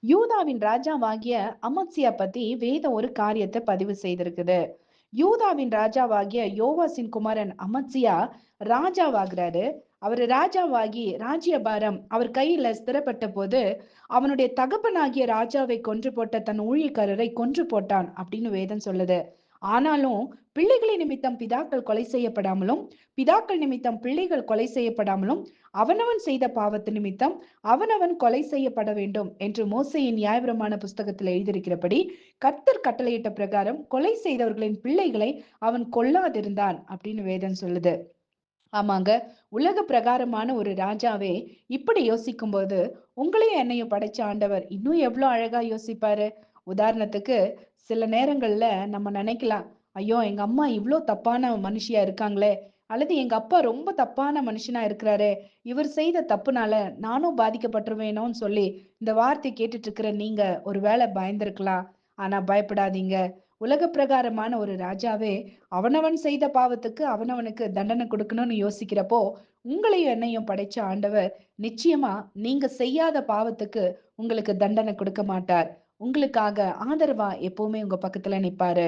யூதாவின் ராஜாவாகிய அமத்சியா பத்தி வேதம் ஒரு காரியத்தை பதிவு செய்திருக்குது. யூதாவின் ராஜாவாகிய யோவாசின் குமாரன் அமத்சியா ராஜாவாகிறாரு. அவர் ராஜாவாகி ராஜ்யபாரம் அவர் கையில ஸ்திரப்பட்ட போது அவனுடைய தகப்பனாகிய ராஜாவை கொன்று போட்ட தன் ஊழியக்காரரை கொன்று போட்டான் அப்படின்னு வேதம் சொல்லுது. ஆனாலும் பிள்ளைகளின் நிமித்தம் பிதாக்கள் கொலை செய்யப்படாமலும் பிதாக்கள் நிமித்தம் பிள்ளைகள் கொலை செய்யப்படாமலும் அவனவன் செய்த பாவத்து நிமித்தம் அவனவன் கொலை செய்யப்பட வேண்டும் என்று மோசேயின் நியாயப்பிரமாண புஸ்தகத்தில் எழுதியிருக்கிறபடி கர்த்தர் கட்டளையிட்ட பிரகாரம் கொலை செய்தவர்களின் பிள்ளைகளை அவன் கொல்லாதிருந்தான் அப்படின்னு வேதம் சொல்லுது. ஆமாங்க, உலக பிரகாரமான ஒரு ராஜாவே இப்படி யோசிக்கும் போது உங்களையும் என்னையும் படைச்ச ஆண்டவர் இன்னும் எவ்வளவு அழகா யோசிப்பாரு. உதாரணத்துக்கு சில நேரங்கள்ல நம்ம நினைக்கலாம், ஐயோ எங்க அம்மா இவ்ளோ தப்பான மனுஷியா இருக்காங்களே, அல்லது எங்க அப்பா ரொம்ப தப்பான மனுஷனா இருக்கிறாரே, இவர் செய்த தப்புனால நானும் பாதிக்கப்பட்டுருவேனோன்னு சொல்லி இந்த வார்த்தை கேட்டுட்டு இருக்கிற நீங்க ஒருவேளை பயந்திருக்கலாம். ஆனா பயப்படாதீங்க. உலக பிரகாரமான ஒரு ராஜாவே அவனவன் செய்த பாவத்துக்கு அவனவனுக்கு தண்டனை கொடுக்கணும்னு யோசிக்கிறப்போ உங்களையும் என்னையும் படைச்ச ஆண்டவர் நிச்சயமா நீங்க செய்யாத பாவத்துக்கு உங்களுக்கு தண்டனை கொடுக்க மாட்டார். உங்களுக்காக ஆதரவா எப்பவுமே உங்க பக்கத்துல நிப்பாரு.